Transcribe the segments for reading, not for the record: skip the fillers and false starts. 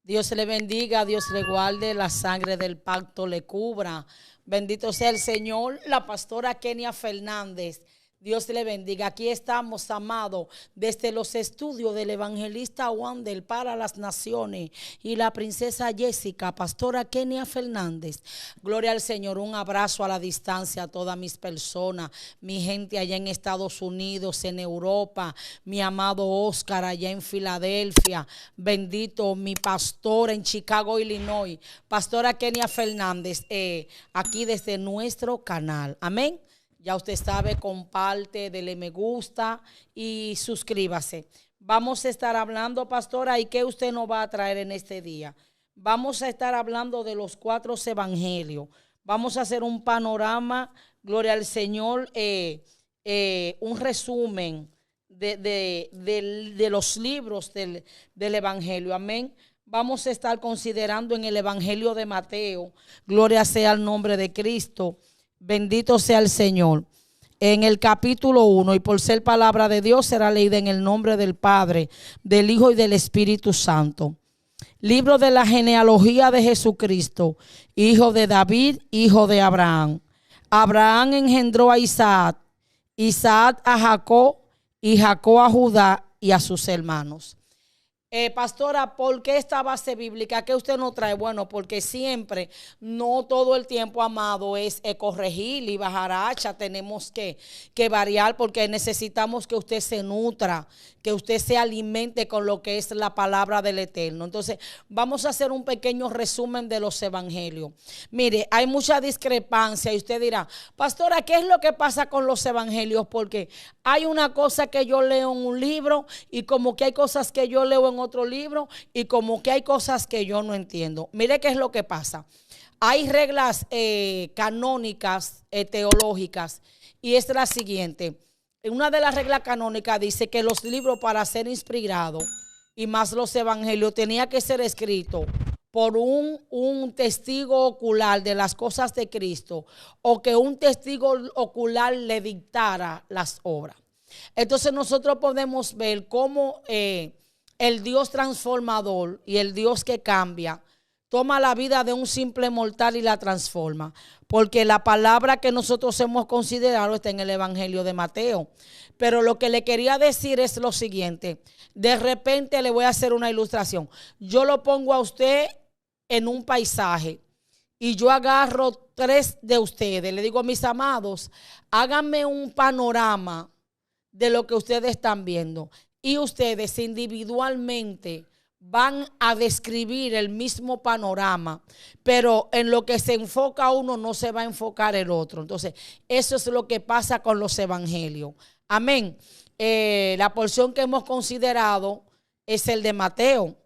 Dios le bendiga, Dios le guarde, la sangre del pacto le cubra. Bendito sea el Señor. La pastora Kenia Fernández, Dios le bendiga. Aquí estamos, amados, desde los estudios del evangelista Wander para las naciones y la princesa Jessica, pastora Kenia Fernández. Gloria al Señor, un abrazo a la distancia a todas mis personas, mi gente allá en Estados Unidos, en Europa, mi amado Oscar allá en Filadelfia, bendito mi pastora en Chicago, Illinois, pastora Kenia Fernández, aquí desde nuestro canal. Amén. Ya usted sabe, comparte, dele me gusta y suscríbase. Vamos a estar hablando, pastora, ¿y qué usted nos va a traer en este día? Vamos a estar hablando de los 4 evangelios. Vamos a hacer un panorama, gloria al Señor, un resumen de los libros del evangelio. Amén. Vamos a estar considerando en el evangelio de Mateo, gloria sea al nombre de Cristo. Bendito sea el Señor. En el capítulo 1, y por ser palabra de Dios, será leída en el nombre del Padre, del Hijo y del Espíritu Santo. Libro de la genealogía de Jesucristo, hijo de David, hijo de Abraham. Abraham engendró a Isaac, Isaac a Jacob, y Jacob a Judá y a sus hermanos. Pastora, ¿por qué esta base bíblica? ¿Qué usted nos trae? Bueno, porque siempre, no todo el tiempo, amado, es corregir y bajar hacha. Tenemos que variar porque necesitamos que usted se nutra, que usted se alimente con lo que es la palabra del Eterno. Entonces, vamos a hacer un pequeño resumen de los evangelios. Mire, hay mucha discrepancia y usted dirá, pastora, ¿qué es lo que pasa con los evangelios? Porque hay una cosa que yo leo en un libro y como que hay cosas que yo leo en otro libro y como que hay cosas que yo no entiendo. Mire qué es lo que pasa. Hay reglas canónicas, teológicas, y es la siguiente. Una de las reglas canónicas dice que los libros, para ser inspirados, y más los evangelios, tenía que ser escrito por un testigo ocular de las cosas de Cristo, o que un testigo ocular le dictara las obras. Entonces nosotros podemos ver cómo el Dios transformador y el Dios que cambia toma la vida de un simple mortal y la transforma. Porque la palabra que nosotros hemos considerado está en el evangelio de Mateo. Pero lo que le quería decir es lo siguiente. De repente le voy a hacer una ilustración. Yo lo pongo a usted en un paisaje y yo agarro 3 de ustedes. Le digo, mis amados, háganme un panorama de lo que ustedes están viendo. Y ustedes individualmente van a describir el mismo panorama, pero en lo que se enfoca uno no se va a enfocar el otro. Entonces, eso es lo que pasa con los evangelios. Amén. La porción que hemos considerado es el de Mateo.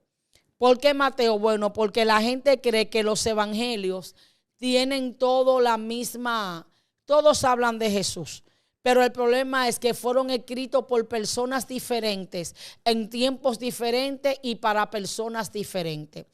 ¿Por qué Mateo? Bueno, porque la gente cree que los evangelios tienen todo la misma, todos hablan de Jesús. Pero el problema es que fueron escritos por personas diferentes, en tiempos diferentes y para personas diferentes.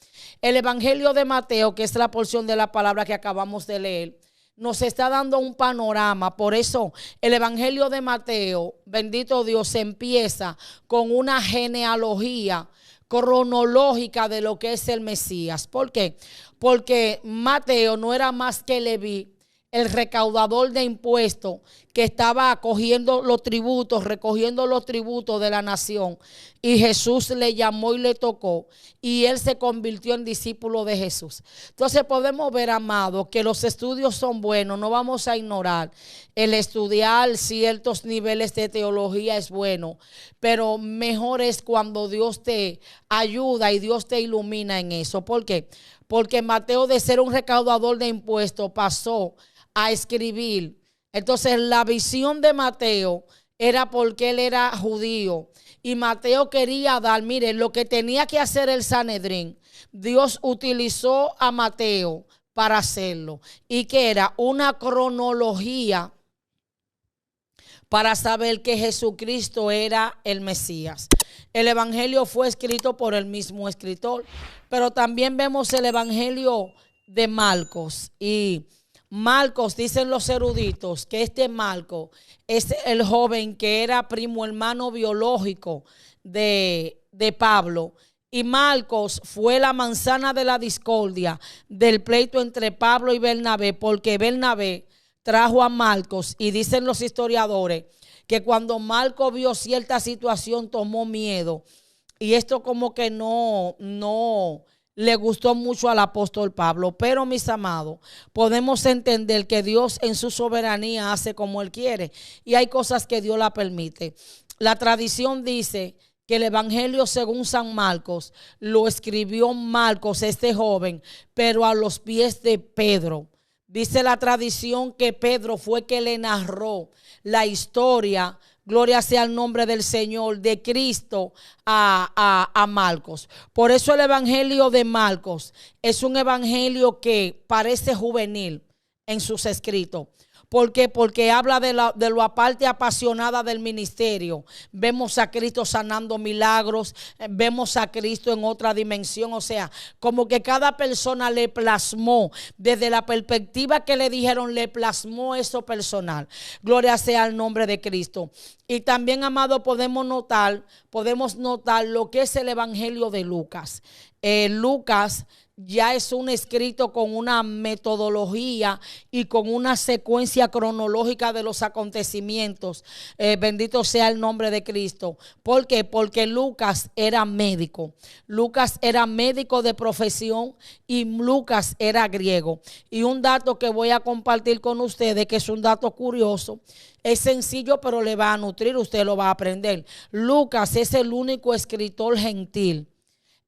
El evangelio de Mateo, que es la porción de la palabra que acabamos de leer, nos está dando un panorama. Por eso el evangelio de Mateo, bendito Dios, empieza con una genealogía cronológica de lo que es el Mesías. ¿Por qué? Porque Mateo no era más que Leví, el recaudador de impuestos que estaba recogiendo los tributos de la nación. Y Jesús le llamó y le tocó. Y él se convirtió en discípulo de Jesús. Entonces podemos ver, amados, que los estudios son buenos. No vamos a ignorar. El estudiar ciertos niveles de teología es bueno. Pero mejor es cuando Dios te ayuda y Dios te ilumina en eso. ¿Por qué? Porque Mateo, de ser un recaudador de impuestos, pasó a escribir. Entonces la visión de Mateo era porque él era judío y Mateo quería dar, mire, lo que tenía que hacer el Sanedrín, Dios utilizó a Mateo para hacerlo, y que era una cronología para saber que Jesucristo era el Mesías. El evangelio fue escrito por el mismo escritor, pero también vemos el evangelio de Marcos. Y Marcos, dicen los eruditos, que este Marcos es el joven que era primo hermano biológico de Pablo Y Marcos fue la manzana de la discordia del pleito entre Pablo y Bernabé, porque Bernabé trajo a Marcos, y dicen los historiadores que cuando Marcos vio cierta situación tomó miedo, y esto como que no le gustó mucho al apóstol Pablo. Pero mis amados, podemos entender que Dios en su soberanía hace como Él quiere, y hay cosas que Dios la permite. La tradición dice que el evangelio según San Marcos lo escribió Marcos, este joven, pero a los pies de Pedro. Dice la tradición que Pedro fue que le narró la historia, gloria sea el nombre del Señor, de Cristo a Marcos. Por eso el evangelio de Marcos es un evangelio que parece juvenil en sus escritos. ¿Por qué? Porque habla de la parte apasionada del ministerio. Vemos a Cristo sanando milagros, vemos a Cristo en otra dimensión. O sea, como que cada persona le plasmó, desde la perspectiva que le dijeron, le plasmó eso personal. Gloria sea el nombre de Cristo. Y también, amado, podemos notar lo que es el evangelio de Lucas. Lucas ya es un escrito con una metodología y con una secuencia cronológica de los acontecimientos. Bendito sea el nombre de Cristo. ¿Por qué? Porque Lucas era médico. Lucas era médico de profesión y Lucas era griego. Y un dato que voy a compartir con ustedes, que es un dato curioso, es sencillo pero le va a nutrir, usted lo va a aprender. Lucas es el único escritor gentil,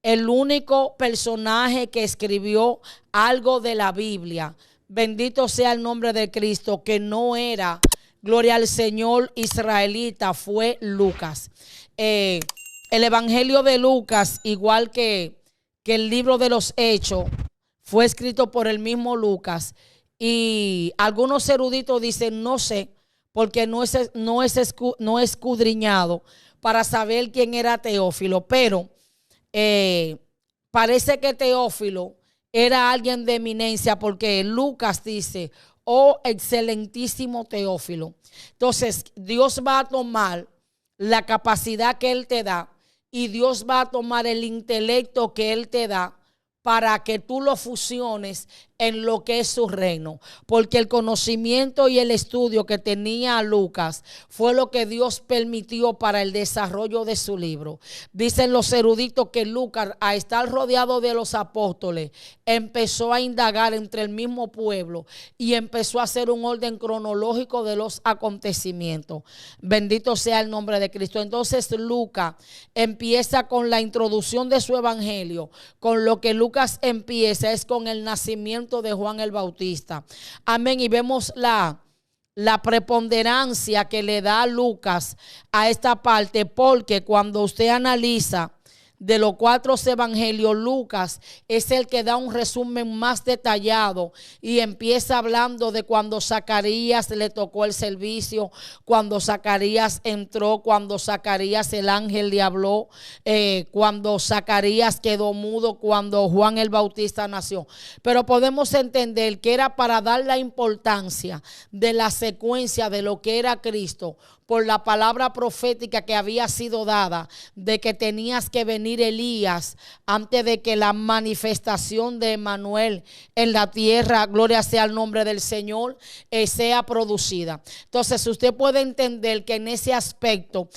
el único personaje que escribió algo de la Biblia. Bendito sea el nombre de Cristo, que no era, gloria al Señor, israelita, fue Lucas. El evangelio de Lucas, igual que el libro de los Hechos, fue escrito por el mismo Lucas. Y algunos eruditos dicen, no sé, porque no es escudriñado para saber quién era Teófilo, pero parece que Teófilo era alguien de eminencia, porque Lucas dice, oh excelentísimo Teófilo. Entonces Dios va a tomar la capacidad que Él te da, y Dios va a tomar el intelecto que Él te da, para que tú lo fusiones en lo que es su reino. Porque el conocimiento y el estudio que tenía Lucas fue lo que Dios permitió para el desarrollo de su libro. Dicen los eruditos que Lucas, a estar rodeado de los apóstoles, empezó a indagar entre el mismo pueblo y empezó a hacer un orden cronológico de los acontecimientos. Bendito sea el nombre de Cristo. Entonces Lucas empieza con la introducción de su evangelio. Con lo que Lucas empieza es con el nacimiento de Juan el Bautista. Amén. Y vemos la preponderancia que le da Lucas a esta parte, porque cuando usted analiza de los 4 evangelios, Lucas es el que da un resumen más detallado y empieza hablando de cuando Zacarías le tocó el servicio, cuando Zacarías entró, cuando Zacarías el ángel le habló, cuando Zacarías quedó mudo, cuando Juan el Bautista nació. Pero podemos entender que era para dar la importancia de la secuencia de lo que era Cristo, por la palabra profética que había sido dada de que tenías que venir Elías antes de que la manifestación de Emmanuel en la tierra, gloria sea el nombre del Señor, sea producida. Entonces usted puede entender que en ese aspecto,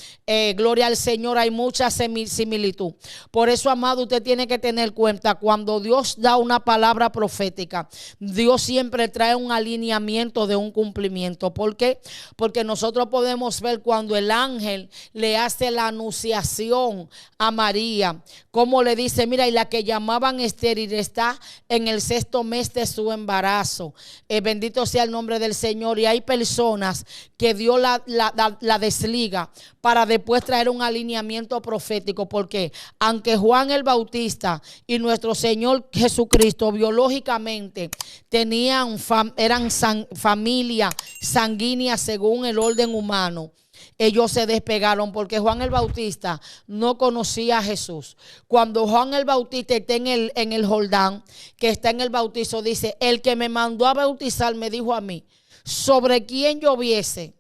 gloria al Señor, hay mucha similitud. Por eso, amado, usted tiene que tener cuenta, cuando Dios da una palabra profética, Dios siempre trae un alineamiento de un cumplimiento. ¿Por qué? Porque nosotros podemos ver cuando el ángel le hace la anunciación a María, como le dice, mira, y la que llamaban estéril está en el 6º mes de su embarazo. Bendito sea el nombre del Señor. Y hay personas que Dios la desliga para después traer un alineamiento profético, porque aunque Juan el Bautista y nuestro Señor Jesucristo biológicamente eran familia sanguínea según el orden humano, ellos se despegaron, porque Juan el Bautista no conocía a Jesús. Cuando Juan el Bautista está en el Jordán, que está en el bautizo, dice, el que me mandó a bautizar me dijo a mí, sobre quien yo viese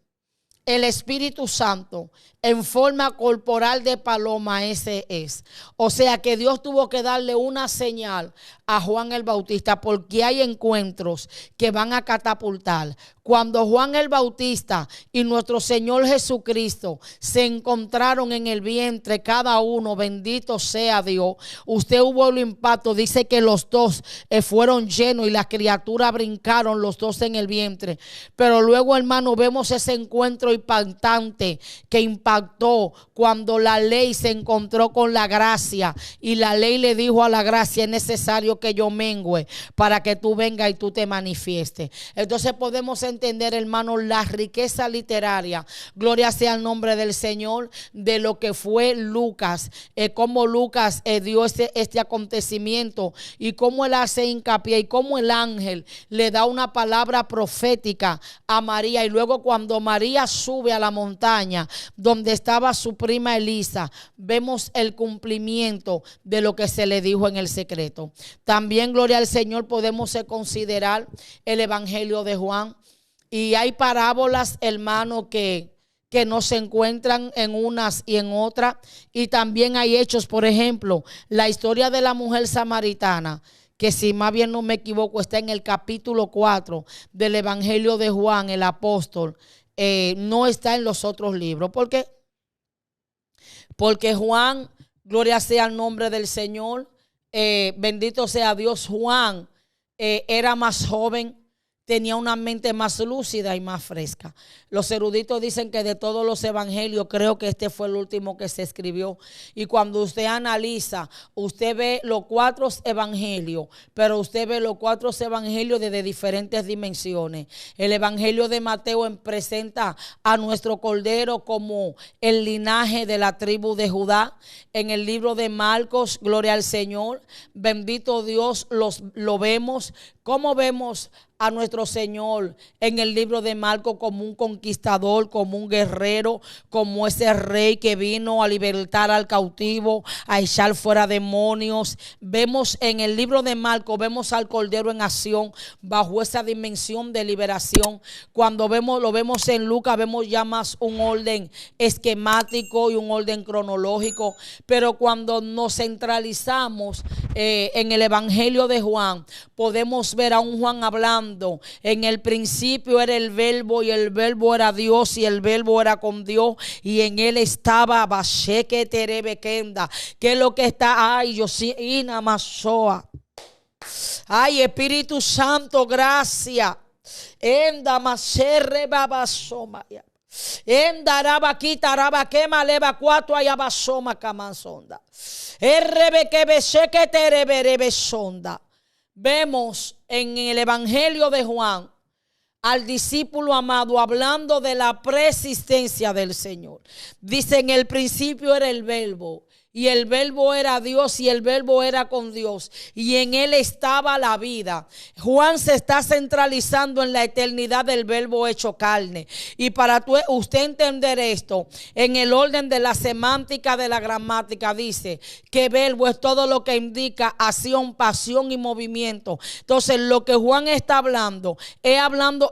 el Espíritu Santo en forma corporal de paloma, ese es. O sea que Dios tuvo que darle una señal a Juan el Bautista, porque hay encuentros que van a catapultar. Cuando Juan el Bautista y nuestro Señor Jesucristo se encontraron en el vientre, cada uno, bendito sea Dios, usted hubo el impacto, dice que los dos fueron llenos y las criaturas brincaron los dos en el vientre. Pero luego, hermano, vemos ese encuentro impactante que impactó cuando la ley se encontró con la gracia y la ley le dijo a la gracia: es necesario que yo mengüe para que tú vengas y tú te manifiestes. Entonces podemos entender, hermano, la riqueza literaria, gloria sea el nombre del Señor, de lo que fue Lucas, cómo Lucas dio este acontecimiento y cómo él hace hincapié y cómo el ángel le da una palabra profética a María. Y luego cuando María sube a la montaña donde estaba su prima Elisa, vemos el cumplimiento de lo que se le dijo en el secreto. También, gloria al Señor, podemos considerar el Evangelio de Juan. Y hay parábolas, hermano, que no se encuentran en unas y en otras. Y también hay hechos, por ejemplo, la historia de la mujer samaritana, que si más bien no me equivoco está en el capítulo 4 del Evangelio de Juan, el apóstol. No está en los otros libros. ¿Por qué? Porque Juan, gloria sea el nombre del Señor, bendito sea Dios, Juan era más joven, tenía una mente más lúcida y más fresca. Los eruditos dicen que de todos los evangelios, creo que este fue el último que se escribió. Y cuando usted analiza, usted ve los 4 evangelios, pero usted ve los 4 evangelios desde diferentes dimensiones. El evangelio de Mateo presenta a nuestro Cordero como el linaje de la tribu de Judá. En el libro de Marcos, gloria al Señor, bendito Dios, lo vemos. ¿Cómo vemos a nuestro Señor en el libro de Marcos? Como un conquistador, como un guerrero, como ese rey que vino a libertar al cautivo, a echar fuera demonios. Vemos en el libro de Marcos, vemos al Cordero en acción bajo esa dimensión de liberación. Cuando lo vemos en Lucas, vemos ya más un orden esquemático y un orden cronológico. Pero cuando nos centralizamos en el Evangelio de Juan, podemos ver a un Juan hablando: en el principio era el verbo y el verbo era Dios y el verbo era con Dios y en él estaba Basheque Terebekenda. ¿Qué es lo que está? Ay, yo sí, Inamasoa. Ay, Espíritu Santo, gracias. Enda Maserre Babasomaya. Endaraba quitaraba quema leva 4 ayabasoma camanzonda. Errebe beseke tereberebe sonda. Vemos en el Evangelio de Juan al discípulo amado hablando de la preexistencia del Señor. Dice: en el principio era el verbo y el verbo era Dios y el verbo era con Dios y en él estaba la vida. Juan se está centralizando en la eternidad del verbo hecho carne. Y para usted entender esto, en el orden de la semántica de la gramática dice que verbo es todo lo que indica acción, pasión y movimiento. Entonces lo que Juan está hablando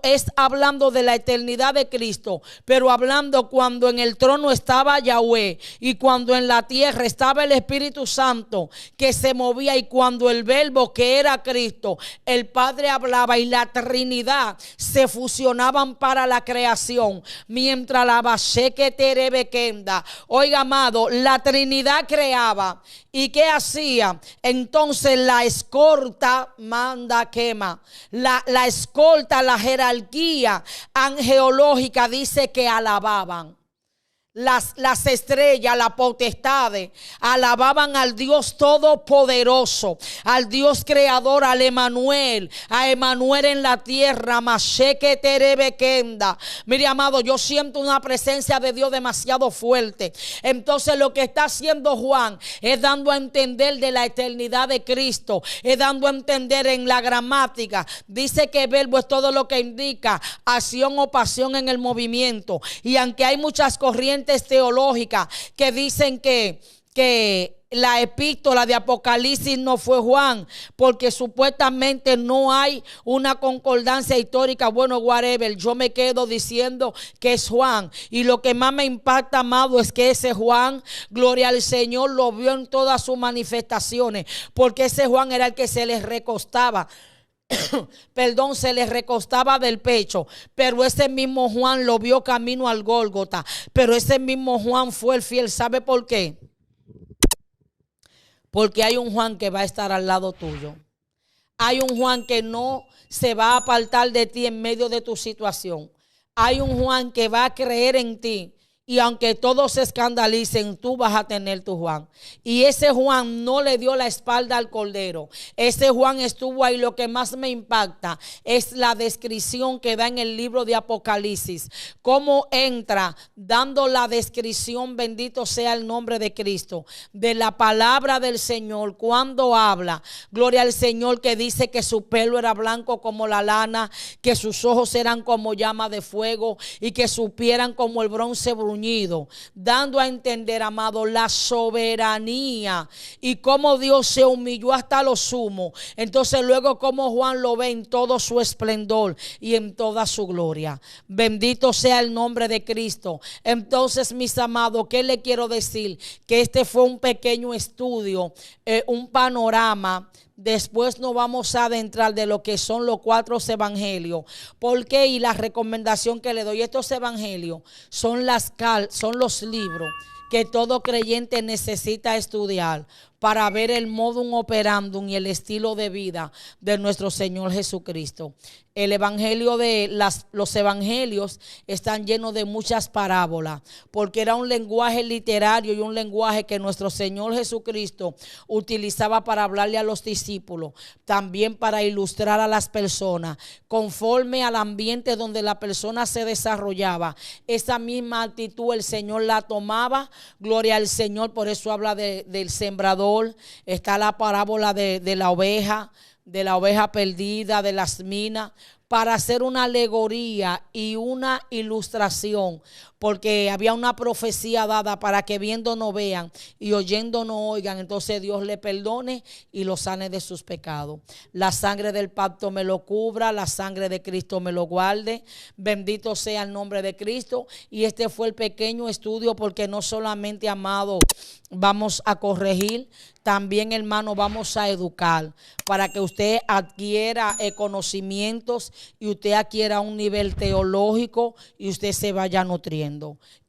es hablando de la eternidad de Cristo, pero hablando cuando en el trono estaba Yahweh y cuando en la tierra estaba el Espíritu Santo que se movía, y cuando el verbo que era Cristo, el Padre hablaba y la Trinidad se fusionaban para la creación. Mientras la Basheque Terebekenda, oiga amado, la Trinidad creaba. ¿Y qué hacía? Entonces la escolta manda quema. La escolta, la jerarquía angeológica dice que alababan. Las estrellas, las potestades, alababan al Dios todopoderoso, al Dios creador, al Emanuel, a Emanuel en la tierra. Masheque Terebekenda. Mire, amado, yo siento una presencia de Dios demasiado fuerte. Entonces lo que está haciendo Juan es dando a entender de la eternidad de Cristo, es dando a entender en la gramática. Dice que verbo es todo lo que indica acción o pasión en el movimiento. Y aunque hay muchas corrientes teológicas que dicen que que la epístola de Apocalipsis no fue Juan, porque supuestamente no hay una concordancia histórica. Bueno, whatever, yo me quedo diciendo que es Juan. Y lo que más me impacta, amado, es que ese Juan, gloria al Señor, lo vio en todas sus manifestaciones, porque ese Juan era el que se les recostaba. Perdón, se les recostaba del pecho, pero ese mismo Juan lo vio camino al Gólgota, pero ese mismo Juan fue el fiel. ¿Sabe por qué? Porque hay un Juan que va a estar al lado tuyo. Hay un Juan que no se va a apartar de ti en medio de tu situación. Hay un Juan que va a creer en ti. Y aunque todos se escandalicen, tú vas a tener tu Juan. Y ese Juan no le dio la espalda al Cordero. Ese Juan estuvo ahí. Lo que más me impacta es la descripción que da en el libro de Apocalipsis. Cómo entra dando la descripción, bendito sea el nombre de Cristo, de la palabra del Señor. Cuando habla, gloria al Señor, que dice que su pelo era blanco como la lana, que sus ojos eran como llama de fuego y que su piel eran como el bronce bruñido, dando a entender, amado, la soberanía y cómo Dios se humilló hasta lo sumo. Entonces luego cómo Juan lo ve en todo su esplendor y en toda su gloria. Bendito sea el nombre de Cristo. Entonces, mis amados, ¿qué le quiero decir? Que este fue un pequeño estudio, un panorama. Después nos vamos a adentrar de lo que son los 4 evangelios. ¿Por qué? Y la recomendación que le doy, estos evangelios son los libros que todo creyente necesita estudiar para ver el modum operandum y el estilo de vida de nuestro Señor Jesucristo. El evangelio los evangelios están llenos de muchas parábolas, porque era un lenguaje literario y un lenguaje que nuestro Señor Jesucristo utilizaba para hablarle a los discípulos, también para ilustrar a las personas, conforme al ambiente donde la persona se desarrollaba. Esa misma actitud el Señor la tomaba, gloria al Señor. Por eso habla del sembrador. Está la parábola de la oveja perdida, de las minas, para hacer una alegoría y una ilustración, porque había una profecía dada para que viendo no vean y oyendo no oigan, entonces Dios le perdone y lo sane de sus pecados. La sangre del pacto me lo cubra, la sangre de Cristo me lo guarde. Bendito sea el nombre de Cristo. Y este fue el pequeño estudio, porque no solamente, amado, vamos a corregir, también, hermano, vamos a educar para que usted adquiera conocimientos y usted adquiera un nivel teológico y usted se vaya nutriendo.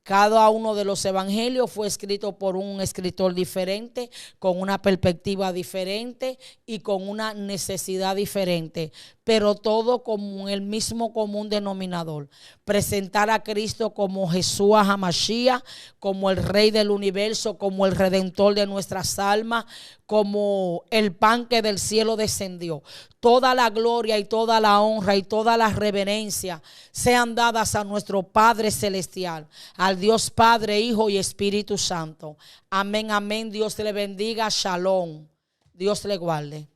Cada uno de los evangelios fue escrito por un escritor diferente, con una perspectiva diferente y con una necesidad diferente, pero todo con el mismo común denominador: presentar a Cristo como Jesús HaMashiach, como el Rey del universo, como el Redentor de nuestras almas, como el pan que del cielo descendió. Toda la gloria y toda la honra y toda la reverencia sean dadas a nuestro Padre Celestial, al Dios Padre, Hijo y Espíritu Santo. Amén, amén. Dios le bendiga. Shalom. Dios le guarde.